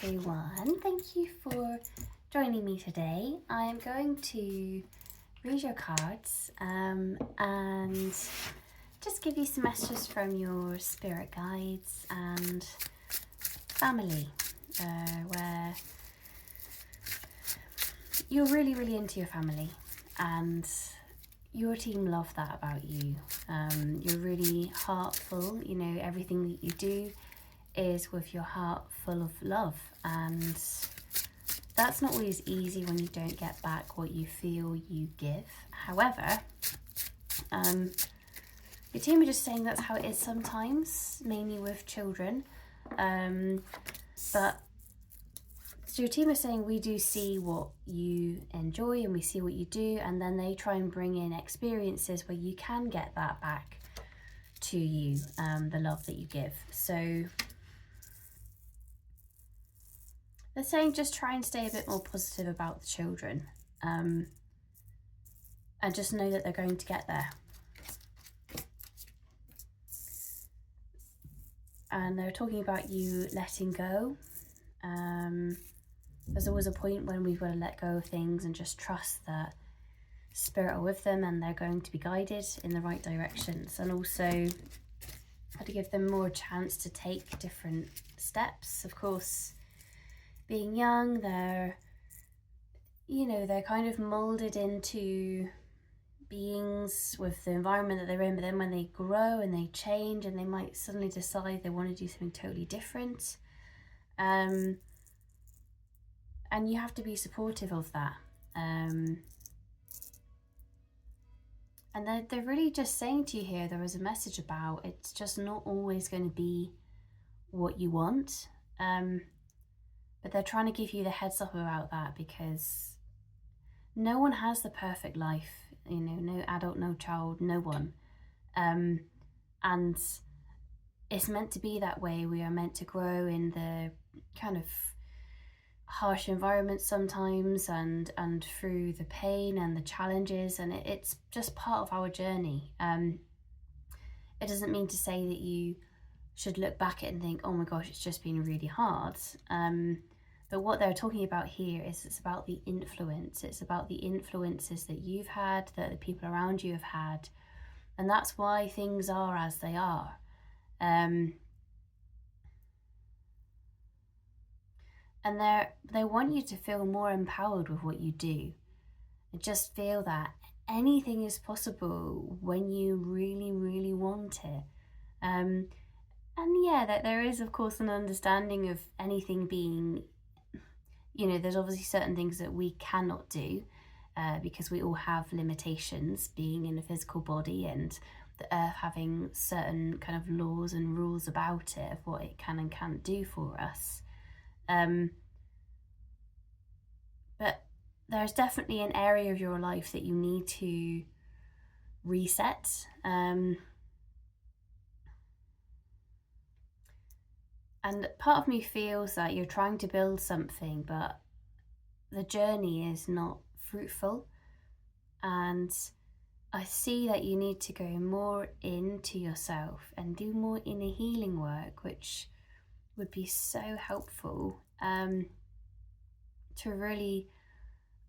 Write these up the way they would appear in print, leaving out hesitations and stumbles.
everyone. Thank you for joining me today. I am going to read your cards and just give you some messages from your spirit guides and family, where you're really into your family and your team love that about you. You're really heartful, you know, everything that you do is with your heart full of love, and that's not always easy when you don't get back what you feel you give. However, your team are just saying that's how it is sometimes, mainly with children. But so your team is saying we do see what you enjoy and we see what you do, and then they try and bring in experiences where you can get that back to you, the love that you give. So they're saying just try and stay a bit more positive about the children, and just know that they're going to get there. And they're talking about you letting go. There's always a point when we've got to let go of things and just trust that spirit are with them and they're going to be guided in the right directions, and also how to give them more chance to take different steps. Of course, being young, they're kind of molded into beings with the environment that they're in, but then when they grow and they change and they might suddenly decide they want to do something totally different, and you have to be supportive of that. And they're really just saying to you here, there is a message about it's just not always going to be what you want, but they're trying to give you the heads up about that, because no one has the perfect life, you know, no adult, no child, no one. And it's meant to be that way. We are meant to grow in the kind of harsh environment sometimes, and through the pain and the challenges, and it's just part of our journey. It doesn't mean to say that you should look back at it and think, oh my gosh, it's just been really hard. But what they're talking about here is it's about the influence. It's about the influences that you've had, that the people around you have had, and that's why things are as they are. And they want you to feel more empowered with what you do, and just feel that anything is possible when you really want it. And yeah, that there is of course an understanding of anything being, you know, there's obviously certain things that we cannot do, because we all have limitations being in a physical body, and the earth having certain kind of laws and rules about it of what it can and can't do for us. But there's definitely an area of your life that you need to reset. And part of me feels that you're trying to build something, but the journey is not fruitful. And I see that you need to go more into yourself and do more inner healing work, which would be so helpful, to really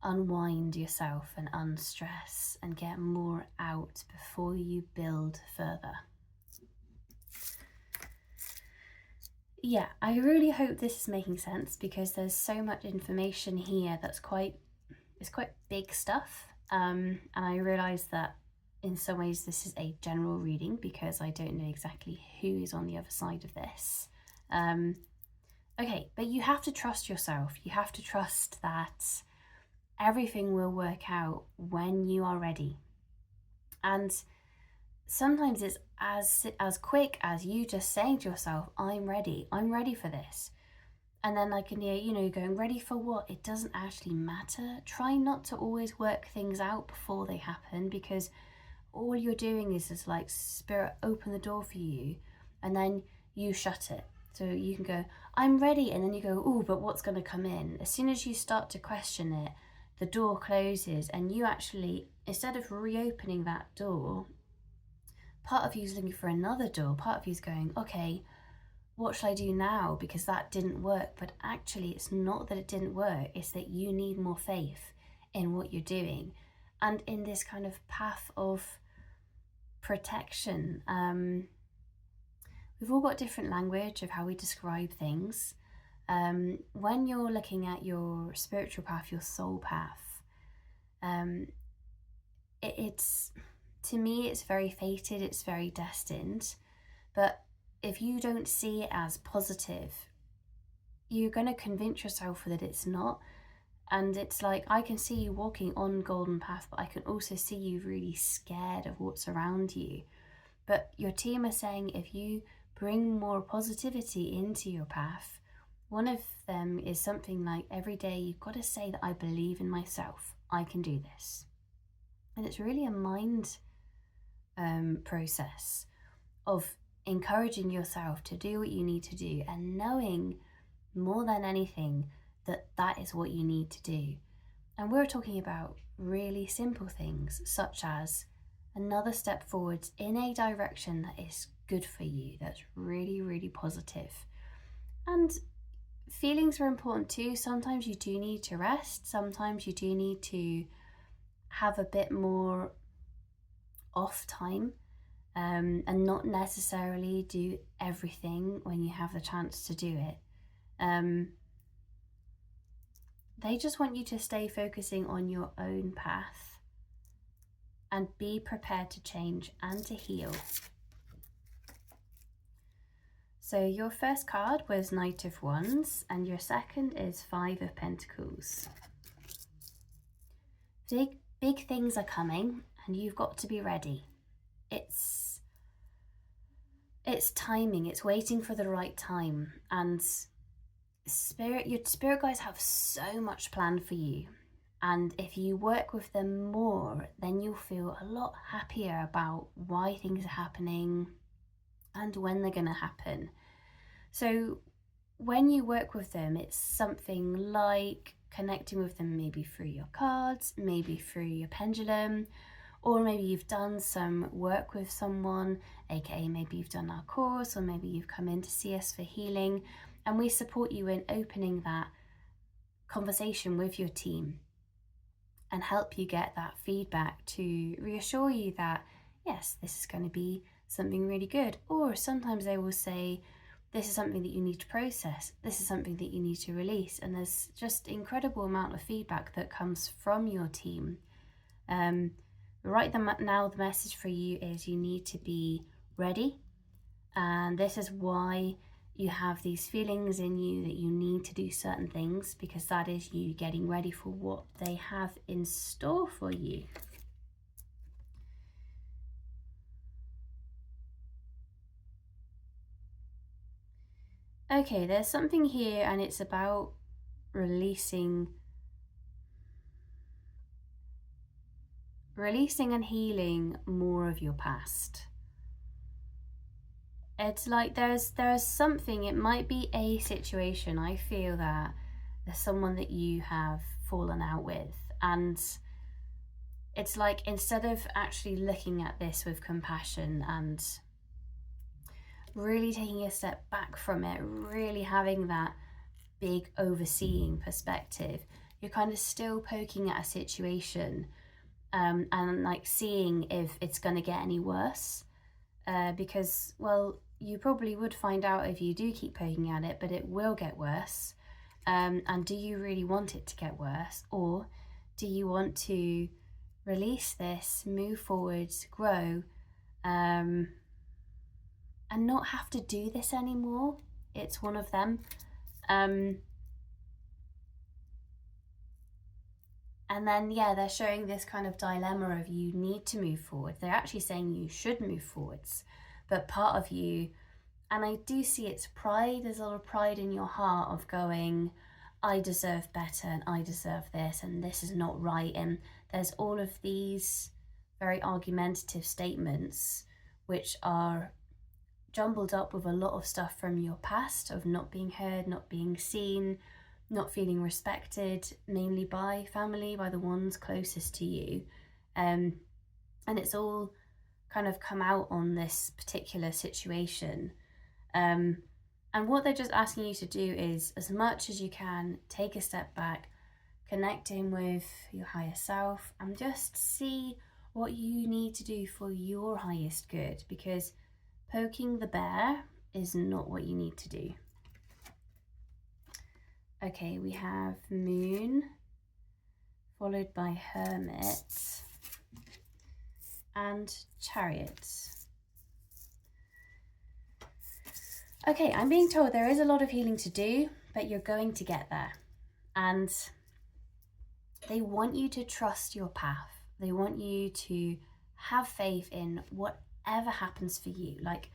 unwind yourself and unstress and get more out before you build further. Yeah, I really hope this is making sense, because there's so much information here that's quite big stuff, and I realise that in some ways this is a general reading because I don't know exactly who is on the other side of this. Okay, but you have to trust yourself. You have to trust that everything will work out when you are ready. And sometimes it's as quick as you just saying to yourself, I'm ready for this. And then like, you know, going, ready for what? It doesn't actually matter. Try not to always work things out before they happen, because all you're doing is just like spirit open the door for you and then you shut it. So you can go, I'm ready, and then you go, oh, but what's going to come in? As soon as you start to question it, the door closes, and you actually, instead of reopening that door, part of you is looking for another door. Part of you is going, okay, what shall I do now? Because that didn't work. But actually, it's not that it didn't work, it's that you need more faith in what you're doing and in this kind of path of protection. We've all got different language of how we describe things. When you're looking at your spiritual path, your soul path, it's, to me, it's very fated, it's very destined. But if you don't see it as positive, you're going to convince yourself that it's not. And it's like, I can see you walking on golden path, but I can also see you really scared of what's around you. But your team are saying if you bring more positivity into your path, one of them is something like, every day you've got to say that I believe in myself, I can do this. And it's really a mind process of encouraging yourself to do what you need to do and knowing more than anything that that is what you need to do. And we're talking about really simple things such as another step forwards in a direction that is good for you, that's really, really positive. And feelings are important too. Sometimes you do need to rest, sometimes you do need to have a bit more off time, and not necessarily do everything when you have the chance to do it. They just want you to stay focusing on your own path and be prepared to change and to heal. So your first card was Knight of Wands and your second is Five of Pentacles. Big things are coming and you've got to be ready. It's timing, it's waiting for the right time. And your spirit guides have so much planned for you. And if you work with them more, then you'll feel a lot happier about why things are happening and when they're going to happen. So when you work with them, it's something like connecting with them maybe through your cards, maybe through your pendulum, or maybe you've done some work with someone, aka maybe you've done our course, or maybe you've come in to see us for healing, and we support you in opening that conversation with your team and help you get that feedback to reassure you that, yes, this is going to be something really good. Or sometimes they will say, this is something that you need to process, this is something that you need to release. And there's just incredible amount of feedback that comes from your team. Right now, the message for you is you need to be ready. And this is why you have these feelings in you that you need to do certain things, because that is you getting ready for what they have in store for you. Okay, there's something here and it's about releasing and healing more of your past. It's like there's something, it might be a situation, I feel that there's someone that you have fallen out with, and it's like instead of actually looking at this with compassion and really taking a step back from it, really having that big overseeing perspective, you're kind of still poking at a situation and like seeing if it's going to get any worse, because, well, you probably would find out if you do keep poking at it, but it will get worse. And do you really want it to get worse, or do you want to release this, move forwards, grow, and not have to do this anymore? It's one of them. And then, yeah, they're showing this kind of dilemma of you need to move forward. They're actually saying you should move forwards. But part of you, and I do see it's pride, there's a lot of pride in your heart of going, I deserve better and I deserve this and this is not right. And there's all of these very argumentative statements which are jumbled up with a lot of stuff from your past of not being heard, not being seen, not feeling respected, mainly by family, by the ones closest to you. And it's all kind of come out on this particular situation. And what they're just asking you to do is, as much as you can, take a step back, connecting with your higher self, and just see what you need to do for your highest good, because poking the bear is not what you need to do. Okay, we have Moon, followed by Hermit, and Chariot. Okay, I'm being told there is a lot of healing to do, but you're going to get there. And they want you to trust your path. They want you to have faith in whatever happens for you. Like,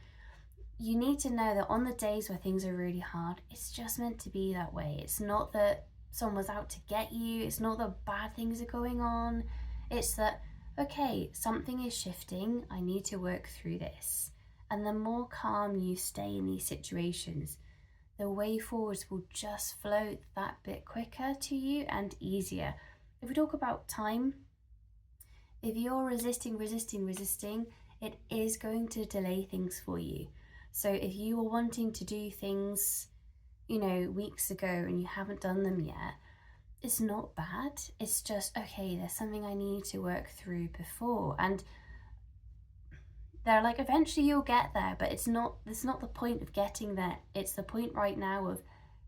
you need to know that on the days where things are really hard, it's just meant to be that way. It's not that someone's out to get you. It's not that bad things are going on. It's that, okay, something is shifting. I need to work through this. And the more calm you stay in these situations, the way forwards will just flow that bit quicker to you and easier. If we talk about time, if you're resisting, it is going to delay things for you. So if you were wanting to do things, weeks ago and you haven't done them yet, it's not bad. It's just, okay, there's something I need to work through before. And they're like, eventually you'll get there, but it's not the point of getting there. It's the point right now of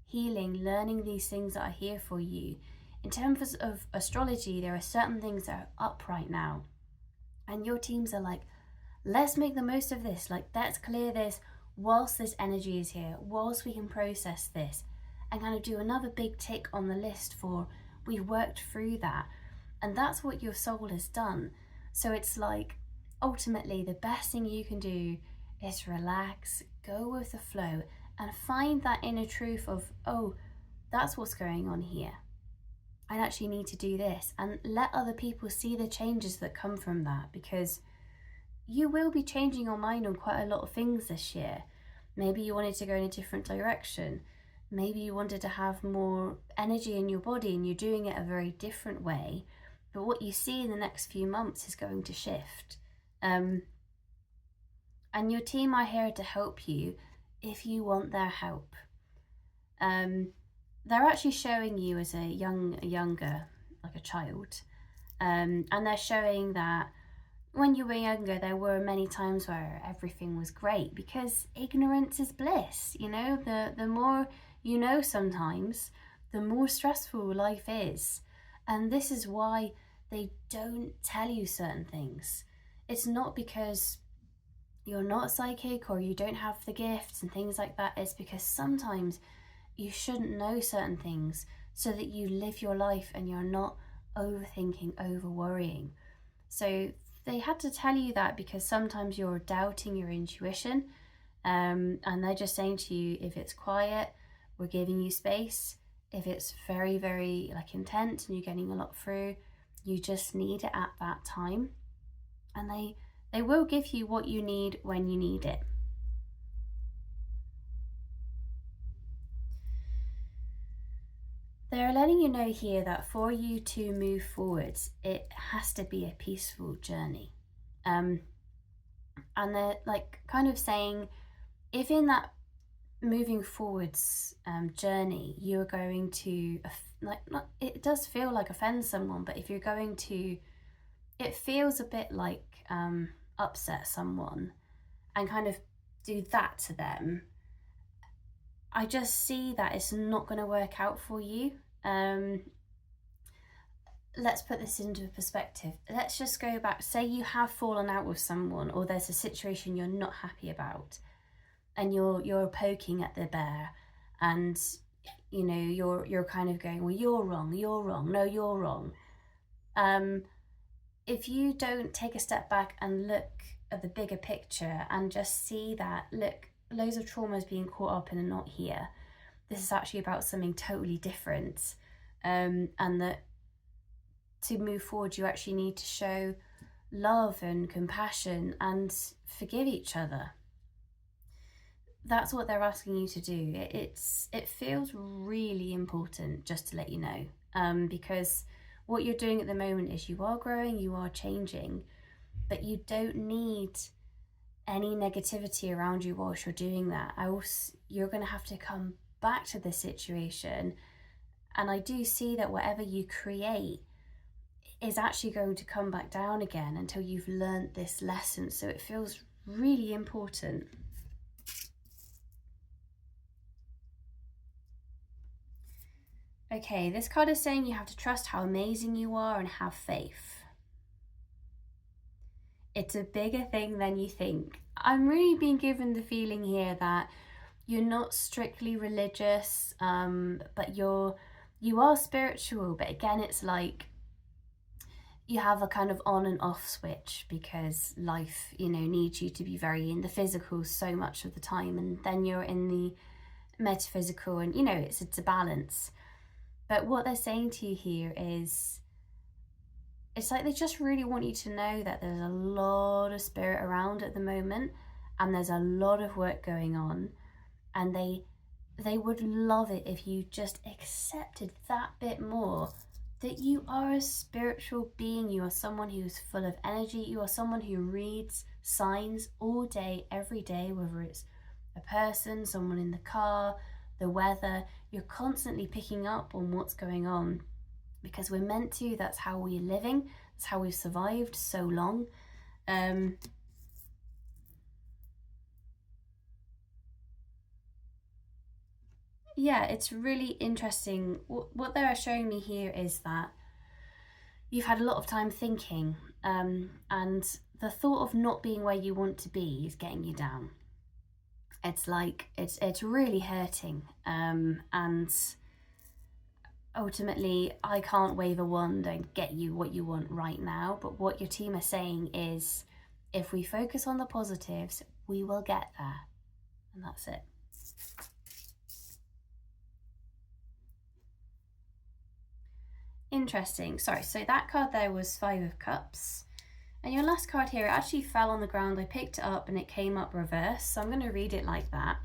healing, learning these things that are here for you. In terms of astrology, there are certain things that are up right now. And your teams are like, let's make the most of this. Like, let's clear this whilst this energy is here, whilst we can process this, and kind of do another big tick on the list for we've worked through that. And that's what your soul has done. So it's like, ultimately, the best thing you can do is relax, go with the flow, and find that inner truth of, oh, that's what's going on here. I actually need to do this, and let other people see the changes that come from that, because you will be changing your mind on quite a lot of things this year. Maybe you wanted to go in a different direction. Maybe you wanted to have more energy in your body and you're doing it a very different way. But what you see in the next few months is going to shift. And your team are here to help you if you want their help. They're actually showing you as a younger, like a child. And they're showing that when you were younger, there were many times where everything was great, because ignorance is bliss. The more you know sometimes, the more stressful life is. And this is why they don't tell you certain things. It's not because you're not psychic or you don't have the gifts and things like that. It's because sometimes you shouldn't know certain things so that you live your life and you're not overthinking, over worrying. So they had to tell you that because sometimes you're doubting your intuition, and they're just saying to you, if it's quiet, we're giving you space. If it's very, very intense and you're getting a lot through, you just need it at that time. And they will give you what you need when you need it. They're letting you know here that for you to move forwards, it has to be a peaceful journey. And they're kind of saying, if in that moving forwards journey, you're going to, it does feel like offend someone, but if you're going to, it feels a bit like upset someone and kind of do that to them, I just see that it's not going to work out for you. Let's put this into perspective. Let's just go back. Say you have fallen out with someone, or there's a situation you're not happy about, and you're poking at the bear, and you're kind of going, well, you're wrong, no, you're wrong. If you don't take a step back and look at the bigger picture and just see that, look, loads of trauma is being caught up in a knot here. This is actually about something totally different, and that to move forward, you actually need to show love and compassion and forgive each other. That's what they're asking you to do. It feels really important, just to let you know, because what you're doing at the moment is you are growing, you are changing, but you don't need any negativity around you whilst you're doing that. You're going to have to come back to this situation. And I do see that whatever you create is actually going to come back down again until you've learned this lesson. So it feels really important. Okay, this card is saying you have to trust how amazing you are and have faith. It's a bigger thing than you think. I'm really being given the feeling here that you're not strictly religious, but you are spiritual. But again, it's like you have a kind of on and off switch because life, needs you to be very in the physical so much of the time, and then you're in the metaphysical, and it's a balance. But what they're saying to you here is, it's like they just really want you to know that there's a lot of spirit around at the moment, and there's a lot of work going on, and they would love it if you just accepted that bit more, that you are a spiritual being. You are someone who's full of energy. You are someone who reads signs all day, every day, whether it's a person, someone in the car, the weather. You're constantly picking up on what's going on because we're meant to. That's how we're living. That's how we've survived so long. Yeah, it's really interesting. What they're showing me here is that you've had a lot of time thinking, and the thought of not being where you want to be is getting you down. It's like it's really hurting, and ultimately I can't wave a wand and get you what you want right now. But what your team are saying is, if we focus on the positives, we will get there, and that's it. Interesting. Sorry, so that card there was 5 of Cups. And your last card here, it actually fell on the ground. I picked it up and it came up reverse. So I'm going to read it like that.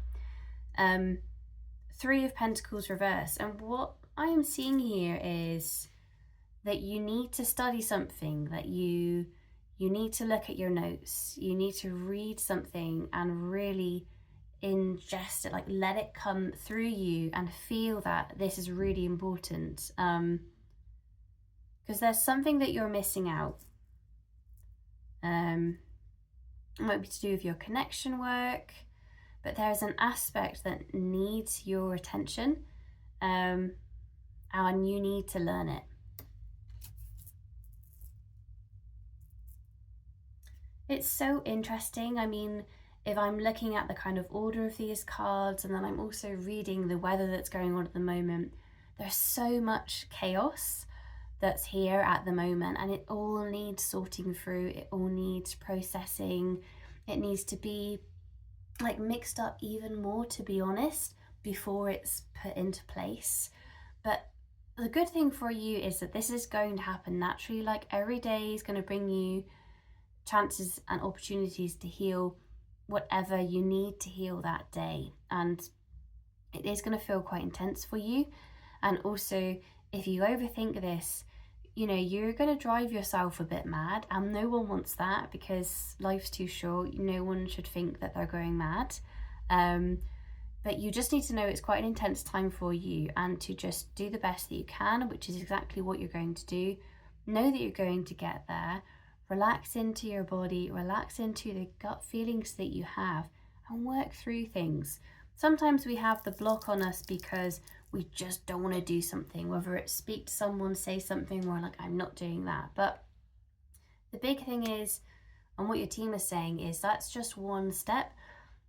3 of Pentacles reverse. And what I am seeing here is that you need to study something, that you need to look at your notes. You need to read something and really ingest it, like let it come through you and feel that this is really important. Because there's something that you're missing out. It might be to do with your connection work, but there's an aspect that needs your attention, and you need to learn it. It's so interesting. I mean, if I'm looking at the kind of order of these cards, and then I'm also reading the weather that's going on at the moment, there's so much chaos that's here at the moment, and it all needs sorting through. It all needs processing. It needs to be like mixed up even more, to be honest, before it's put into place. But the good thing for you is that this is going to happen naturally. Like every day is going to bring you chances and opportunities to heal whatever you need to heal that day, and it is going to feel quite intense for you. And also, if you overthink this, you're going to drive yourself a bit mad, and no one wants that because life's too short. No one should think that they're going mad. But you just need to know it's quite an intense time for you, and to just do the best that you can, which is exactly what you're going to do. Know that you're going to get there. Relax into your body, relax into the gut feelings that you have, and work through things. Sometimes we have the block on us because we just don't want to do something, whether it's speak to someone, say something, or like, I'm not doing that. But the big thing is, and what your team is saying is, that's just one step.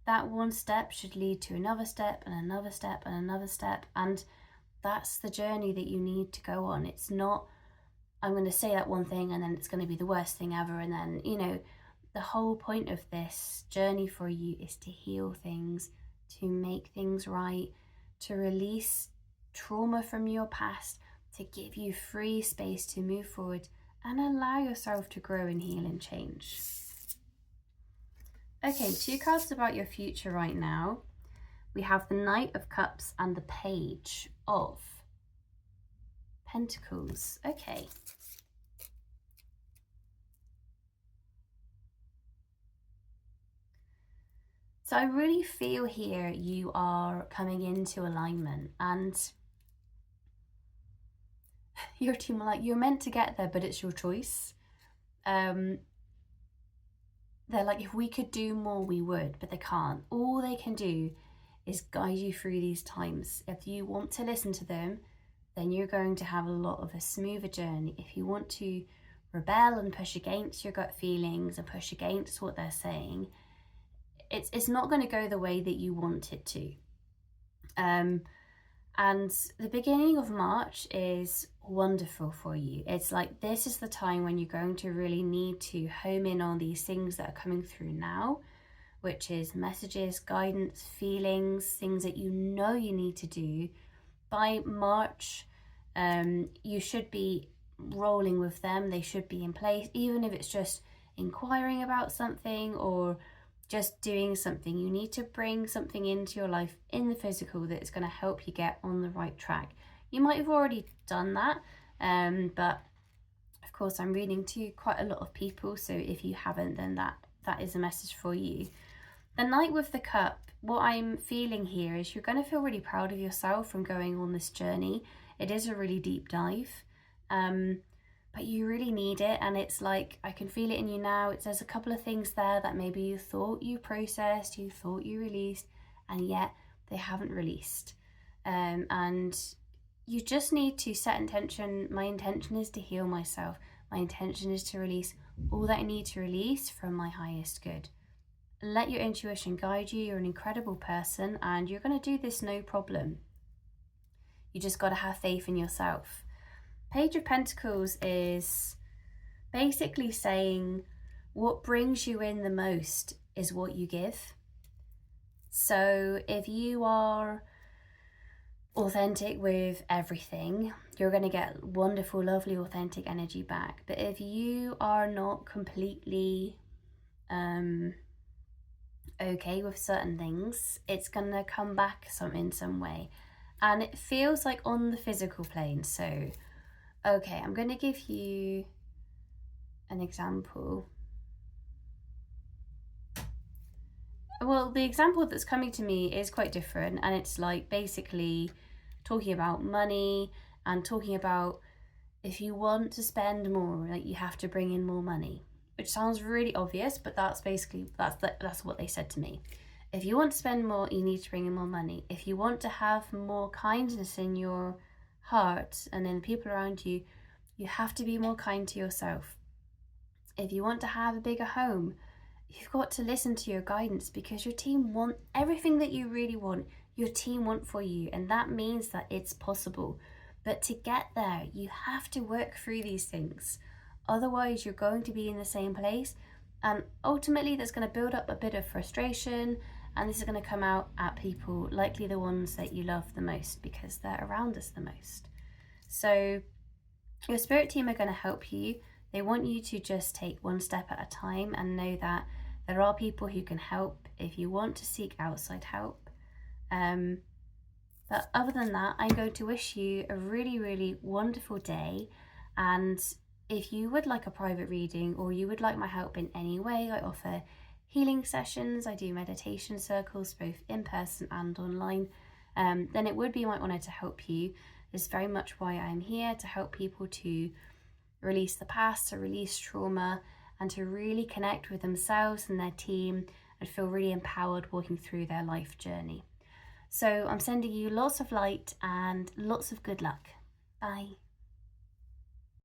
That one step should lead to another step and another step and another step. And that's the journey that you need to go on. It's not, I'm going to say that one thing and then it's going to be the worst thing ever. And then, the whole point of this journey for you is to heal things, to make things right, to release trauma from your past, to give you free space to move forward and allow yourself to grow and heal and change. Okay, 2 cards about your future right now. We have the Knight of Cups and the Page of Pentacles. Okay. So I really feel here you are coming into alignment, and your team are like, you're meant to get there, but it's your choice. They're like, if we could do more, we would, but they can't. All they can do is guide you through these times. If you want to listen to them, then you're going to have a lot of a smoother journey. If you want to rebel and push against your gut feelings and push against what they're saying, it's not going to go the way that you want it to. And the beginning of March is wonderful for you. It's like, this is the time when you're going to really need to home in on these things that are coming through now, which is messages, guidance, feelings, things that you know you need to do. By March, you should be rolling with them. They should be in place, even if it's just inquiring about something or just doing something. You need to bring something into your life in the physical that is going to help you get on the right track. You might have already done that, but of course I'm reading to quite a lot of people, so if you haven't, then that is a message for you. The Knight with the Cup, what I'm feeling here is you're going to feel really proud of yourself from going on this journey. It is a really deep dive, but you really need it, and it's like, I can feel it in you now. There's a couple of things there that maybe you thought you processed, you thought you released, and yet they haven't released. And you just need to set intention. My intention is to heal myself. My intention is to release all that I need to release from my highest good. Let your intuition guide you. You're an incredible person, and you're going to do this no problem. You just got to have faith in yourself. Page of Pentacles is basically saying what brings you in the most is what you give. So if you are authentic with everything, you're going to get wonderful, lovely, authentic energy back. But if you are not completely okay with certain things, it's going to come back in some way. And it feels like on the physical plane. So okay, I'm going to give you an example. Well, the example that's coming to me is quite different, and it's like basically talking about money and talking about if you want to spend more, like you have to bring in more money, which sounds really obvious, but that's basically, that's what they said to me. If you want to spend more, you need to bring in more money. If you want to have more kindness in your heart and in the people around you, you have to be more kind to yourself. If you want to have a bigger home, you've got to listen to your guidance, because your team want everything that you really want. Your team want for you, and that means that it's possible. But to get there, you have to work through these things. Otherwise, you're going to be in the same place, and ultimately that's going to build up a bit of frustration, and this is going to come out at people, likely the ones that you love the most, because they're around us the most. So your spirit team are going to help you. They want you to just take one step at a time and know that there are people who can help if you want to seek outside help. But other than that, I'm going to wish you a really, really wonderful day. And if you would like a private reading, or you would like my help in any way, I offer healing sessions. I do meditation circles, both in person and online. Then it would be my honour to help you. It's very much why I'm here, to help people to release the past, to release trauma, and to really connect with themselves and their team and feel really empowered walking through their life journey. So I'm sending you lots of light and lots of good luck. Bye.